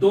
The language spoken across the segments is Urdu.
2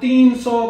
300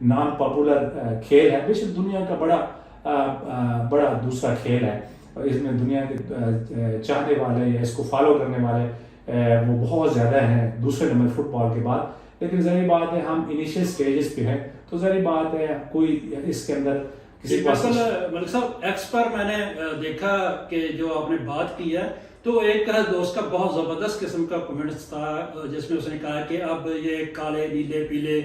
نان پاپولر کھیل ہے، بے شک دنیا کا بڑا دوسرا کھیل ہے، اس میں دنیا کے چاہنے والے یا اس کو فالو کرنے والے وہ بہت زیادہ ہیں دوسرے نمبر فٹ بال کے بعد، لیکن ظاہر بات ہے ہم انیشیل سٹیجز پہ ہیں، تو ظاہر بات ہے کوئی اس کے اندر کسی ملک صاحب ایکس پر میں نے دیکھا کہ جو آپ نے بات کی ہے تو ایک دوست کا بہت زبردست قسم کا کمنٹس تھا جس میں اس نے کہا کہ اب یہ کالے نیلے پیلے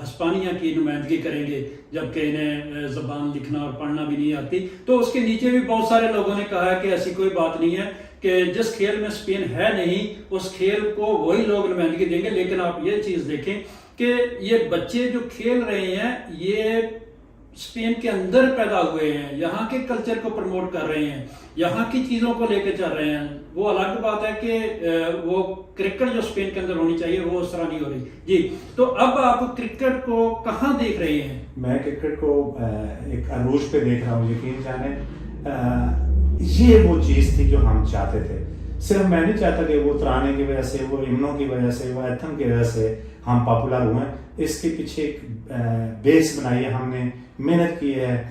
ہسپانیہ کی نمائندگی کریں گے جبکہ انہیں زبان لکھنا اور پڑھنا بھی نہیں آتی، تو اس کے نیچے بھی بہت سارے لوگوں نے کہا ہے کہ ایسی کوئی بات نہیں ہے کہ جس کھیل میں اسپین ہے نہیں اس کھیل کو وہی لوگ نمائندگی دیں گے، لیکن آپ یہ چیز دیکھیں کہ یہ بچے جو کھیل رہے ہیں یہ اسپین کے اندر پیدا ہوئے ہیں، یہاں کے کلچر کو پروموٹ کر رہے ہیں، یہاں کی چیزوں کو لے کے چل رہے ہیں، وہ الگ بات ہے کہ وہ کرکٹ جو اسپین کے اندر ہونی چاہیے وہ اس طرح نہیں ہو رہی۔ جی تو اب آپ کرکٹ کو کہاں دیکھ رہے ہیں؟ میں کرکٹ کو ایک عروج پہ دیکھ رہا ہوں، یقین جانیں یہ وہ چیز تھی جو ہم چاہتے تھے، صرف میں نہیں چاہتا کہ وہ ترانے کی وجہ سے، وہ ہمنوں کی وجہ سے، وہ ایتھم کی وجہ سے ہم پاپولر ہوئے ہیں، اس کے پیچھے ایک بیس بنائی ہے، ہم نے محنت کی ہے۔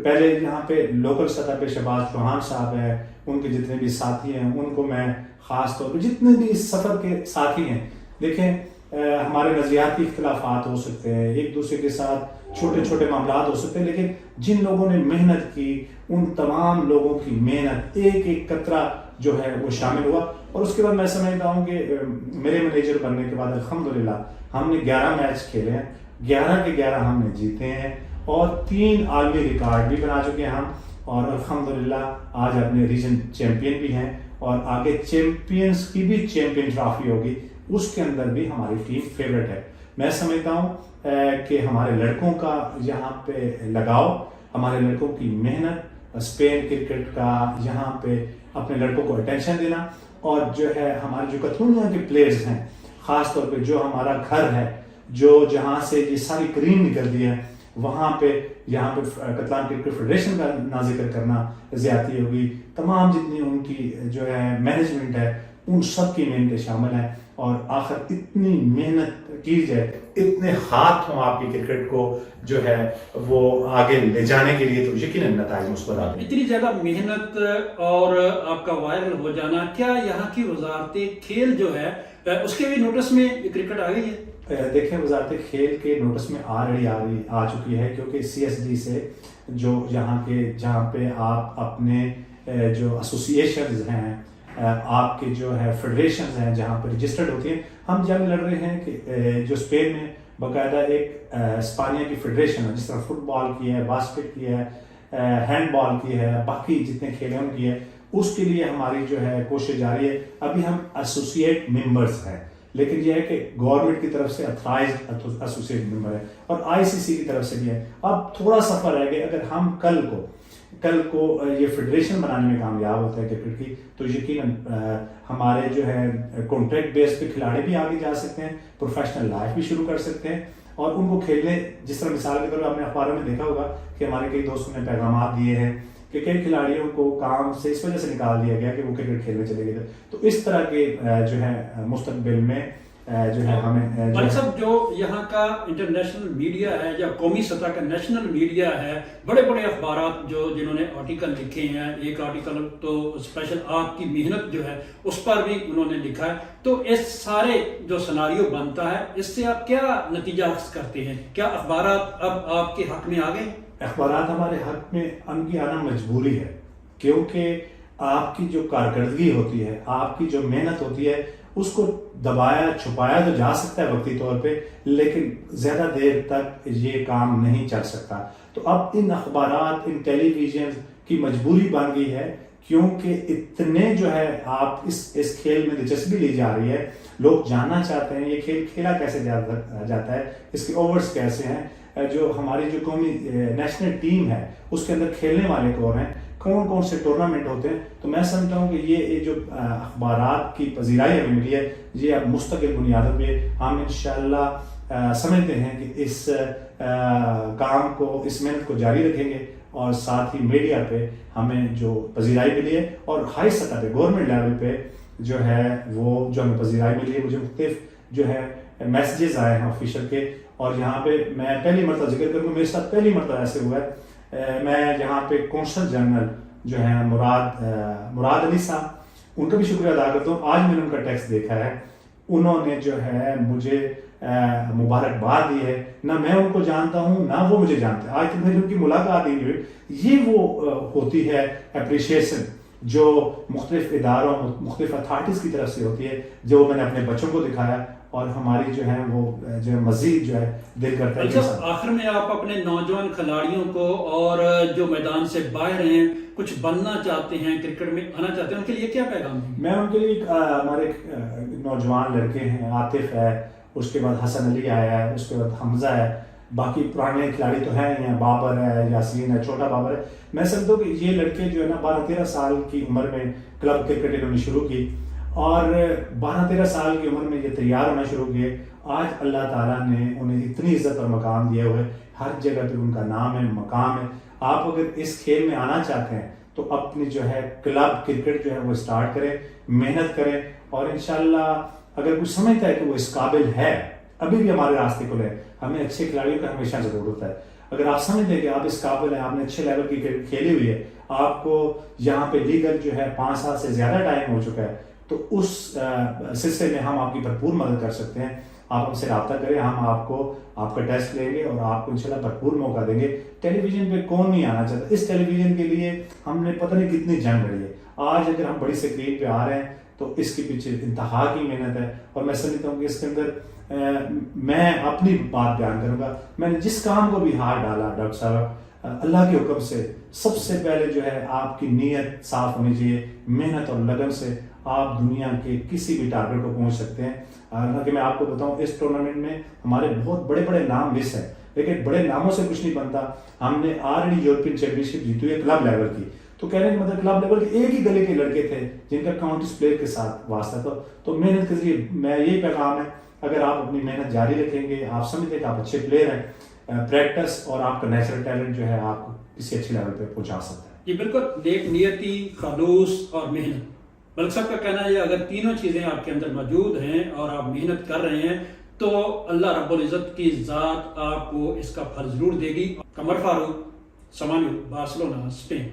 پہلے یہاں پہ لوکل سطح پہ شہباز چوہان صاحب ہیں، ان کے جتنے بھی ساتھی ہیں ان کو میں خاص طور پہ جتنے بھی اس سفر کے ساتھی ہیں، دیکھیں ہمارے نظریاتی اختلافات ہو سکتے ہیں، ایک دوسرے کے ساتھ چھوٹے چھوٹے معاملات ہو سکتے ہیں، لیکن جن لوگوں نے محنت کی ان تمام لوگوں کی محنت ایک ایک قطرہ جو ہے وہ شامل ہوا، اور اس کے بعد میں سمجھتا ہوں کہ میرے مینیجر بننے کے بعد الحمدللہ ہم نے 11 میچ کھیلے ہیں، 11 کے 11 ہم نے جیتے ہیں، اور 3 عالمی ریکارڈ بھی بنا چکے ہیں ہم، اور الحمدللہ آج اپنے ریجن چیمپئن بھی ہیں، اور آگے چیمپئنز کی بھی چیمپئن ٹرافی ہوگی، اس کے اندر بھی ہماری ٹیم فیورٹ ہے۔ میں سمجھتا ہوں کہ ہمارے لڑکوں کا یہاں پہ لگاؤ، ہمارے لڑکوں کی محنت، اسپین کرکٹ کا یہاں پہ اپنے لڑکوں کو اٹینشن دینا، اور جو ہے ہمارے جو کتلونیا کے پلیئرز ہیں، خاص طور پہ جو ہمارا گھر ہے، جو جہاں سے یہ ساری کریم نکلتی ہے، وہاں پہ یہاں پہ کتلان کرکٹ فیڈریشن کا نہ ذکر کرنا زیادتی ہوگی، تمام جتنی ان کی جو ہے مینجمنٹ ہے ان سب کی محنتیں شامل ہیں، اور آخر اتنی محنت کی جائے، اتنے ہاتھ ہوں آپ کی کرکٹ کو جو ہے وہ آگے لے جانے کے لیے، تو یقیناً نتائج مثبت آتے ہیں۔ اتنی زیادہ محنت اور آپ کا وائرل ہو جانا، کیا یہاں کی وزارت کھیل جو ہے اس کے بھی نوٹس میں کرکٹ آ گئی ہے؟ دیکھیں وزارت کھیل کے نوٹس میں آ چکی ہے، کیونکہ سی ایس ڈی سے جو جہاں پہ آپ اپنے جو ایسوسیشنز ہیں، آپ کے جو ہے فیڈریشنز ہیں جہاں پہ رجسٹرڈ ہوتی ہیں، ہم جنگ لڑ رہے ہیں کہ جو اسپین میں باقاعدہ ایک اسپانیہ کی فیڈریشن ہے، جس طرح فٹ بال کی ہے، باسکٹ کی ہے، ہینڈ بال کی ہے، باقی جتنے کھیل ہیں ان کی ہے، اس کے لیے ہماری جو ہے کوشش جاری ہے۔ ابھی ہم ایسوسیٹ ممبرز ہیں، لیکن یہ ہے کہ گورنمنٹ کی طرف سے اتھرائزڈ ایسوسیٹ ممبر ہے، اور آئی سی سی کی طرف سے بھی ہے۔ اب تھوڑا سفر رہ گیا، اگر ہم کل کو یہ فیڈریشن بنانے میں کامیاب ہوتا ہے کرکٹ کی، تو یقیناً ہمارے جو ہے کانٹریکٹ بیس پہ کھلاڑی بھی آگے جا سکتے ہیں، پروفیشنل لائف بھی شروع کر سکتے ہیں، اور ان کو کھیلنے، جس طرح مثال کے طور پر آپ نے اخباروں میں دیکھا ہوگا کہ ہمارے کئی دوستوں نے پیغامات دیے ہیں کہ کئی کھلاڑیوں کو کام سے اس وجہ سے نکال دیا گیا کہ وہ کرکٹ کھیلنے چلے گئے تھے، تو اس طرح کے جو ہے مستقبل میں جو ہے ہمیں بھائی صاحب جو یہاں کا انٹرنیشنل میڈیا ہے یا قومی سطح کا نیشنل میڈیا ہے، بڑے بڑے اخبارات جنہوں نے آرٹیکل لکھے ہیں، ایک آرٹیکل تو اسپیشل آپ کی محنت جو ہے اس پر بھی انہوں نے لکھا ہے، تو اس سارے جو سناریو بنتا ہے اس سے آپ کیا نتیجہ حاصل کرتے ہیں؟ کیا اخبارات اب آپ کے حق میں آ گئے؟ اخبارات ہمارے حق میں ان کی آنا مجبوری ہے، کیونکہ آپ کی جو کارکردگی ہوتی ہے، آپ کی جو محنت ہوتی ہے، اس کو دبایا چھپایا تو جا سکتا ہے وقتی طور پہ، لیکن زیادہ دیر تک یہ کام نہیں چل سکتا۔ تو اب ان اخبارات، ان ٹیلی ویژن کی مجبوری بن گئی ہے، کیونکہ اتنے جو ہے آپ اس کھیل میں دلچسپی لی جا رہی ہے، لوگ جاننا چاہتے ہیں یہ کھیل کھیلا کیسے جاتا ہے، اس کے اوورز کیسے ہیں، جو ہماری جو قومی نیشنل ٹیم ہے اس کے اندر کھیلنے والے کون ہیں، کون سے ٹورنامنٹ ہوتے ہیں۔ تو میں سمجھتا ہوں کہ یہ جو اخبارات کی پذیرائی ہمیں ملی ہے، یہ اب مستقل بنیادوں پہ ہم انشاءاللہ سمجھتے ہیں کہ اس کام کو، اس محنت کو جاری رکھیں گے، اور ساتھ ہی میڈیا پہ ہمیں جو پذیرائی ملی ہے، اور ہائی سطح پہ گورنمنٹ لیول پہ جو ہے وہ جو ہمیں پذیرائی ملی ہے، مجھے مختلف جو ہے میسیجز آئے ہیں آفیشل کے، اور یہاں پہ میں پہلی مرتبہ ذکر کروں، میرے ساتھ پہلی مرتبہ ایسے ہوا ہے، میں یہاں پہ کونسل جنرل جو ہے مراد علی صاحب، ان کا بھی شکریہ ادا کرتا ہوں. آج میں نے ان کا ٹیکسٹ دیکھا ہے، انہوں نے جو ہے مجھے مبارکباد دی ہے. نہ میں ان کو جانتا ہوں نہ وہ مجھے جانتے ہیں، آج تک میری ان کی ملاقات ہی نہیں ہوئی. یہ وہ ہوتی ہے اپریشیشن جو مختلف اداروں مختلف اتھارٹیز کی طرف سے ہوتی ہے، جو میں نے اپنے بچوں کو دکھایا، اور ہماری جو ہے وہ جو ہے مزید جو ہے دل کرتا ہے. آخر میں آپ اپنے نوجوان کھلاڑیوں کو اور جو میدان سے باہر ہیں کچھ بننا چاہتے ہیں، کرکٹ میں آنا چاہتے ہیں، ان کے لیے کیا پیغام ہے؟ میں ان کے لیے ہمارے نوجوان لڑکے ہیں، عاطف ہے، اس کے بعد حسن علی آیا ہے، اس کے بعد حمزہ ہے، باقی پرانے کھلاڑی تو ہیں ہی ہیں، بابر ہے، یاسین ہے، چھوٹا بابر ہے. میں سمجھتا ہوں کہ یہ لڑکے جو ہے نا 12-13 سال کی عمر میں کلب کرکٹ انہوں نے شروع کی، اور 12-13 سال کی عمر میں یہ تیار ہونا شروع کیے. آج اللہ تعالیٰ نے انہیں اتنی عزت اور مقام دیا ہوئے، ہر جگہ پہ ان کا نام ہے، مقام ہے. آپ اگر اس کھیل میں آنا چاہتے ہیں تو اپنی جو ہے کلب کرکٹ جو ہے وہ اسٹارٹ کریں، محنت کریں، اور انشاءاللہ اگر کوئی سمجھتا ہے کہ وہ اس قابل ہے، ابھی بھی ہمارے راستے کھلے ہیں. ہمیں اچھے کھلاڑیوں کا ہمیشہ ضرورت ہوتا ہے. اگر آپ سمجھتے ہیں کہ آپ اس قابل ہیں، آپ نے اچھے لیول کی کرکٹ کھیلی ہوئی ہے، آپ کو یہاں پہ لیگل جو ہے 5 سال سے زیادہ ٹائم ہو چکا ہے، تو اس سلسلے میں ہم آپ کی بھرپور مدد کر سکتے ہیں. آپ ہم سے رابطہ کریں، ہم آپ کو آپ کا ٹیسٹ لیں گے اور آپ کو انشاءاللہ بھرپور موقع دیں گے. ٹیلی ویژن پہ کون نہیں آنا چاہتا؟ اس ٹیلی ویژن کے لیے ہم نے پتہ نہیں کتنی جنگ لڑی ہے. آج اگر ہم بڑی اسکرین پہ آ رہے ہیں تو اس کے پیچھے انتہا کی محنت ہے. اور میں سمجھتا ہوں کہ اس کے اندر میں اپنی بات بیان کروں گا. میں نے جس کام کو بھی ہاتھ ڈالا ڈاکٹر صاحب، اللہ کے حکم سے سب سے پہلے جو ہے آپ کی نیت صاف ہونی چاہیے. محنت اور لگن سے آپ دنیا کے کسی بھی ٹارگیٹ کو پہنچ سکتے ہیں. حالانکہ میں آپ کو بتاؤں اس ٹورنامنٹ میں ہمارے بہت بڑے بڑے نام مس ہیں، لیکن بڑے ناموں سے کچھ نہیں بنتا. ہم نے آلریڈی یورپین چیمپئن شپ جیتی ہوئی ہے کلب لیول کی. تو کہنے کا مطلب کلب لیول کے ایک ہی گلے کے لڑکے تھے جن کا کاؤنٹیز پلیئر کے ساتھ واسطہ تھا. تو محنت کے ذریعے میں یہی پیغام ہے، اگر آپ اپنی محنت جاری رکھیں گے، آپ سمجھتے ہیں کہ آپ اچھے پلیئر ہیں، پریکٹس اور آپ کا نیچرل ٹیلنٹ جو ہے آپ کو کسی اچھے لیول پہ پہنچا سکتا ہے. جی بالکل، نیک نیتی، خلوص اور محنت. ملک صاحب کا کہنا ہے اگر تینوں چیزیں آپ کے اندر موجود ہیں اور آپ محنت کر رہے ہیں تو اللہ رب العزت کی ذات آپ کو اس کا پھل ضرور دے گی. قمر فاروق، سمانیو، بارسلونا، اسپین.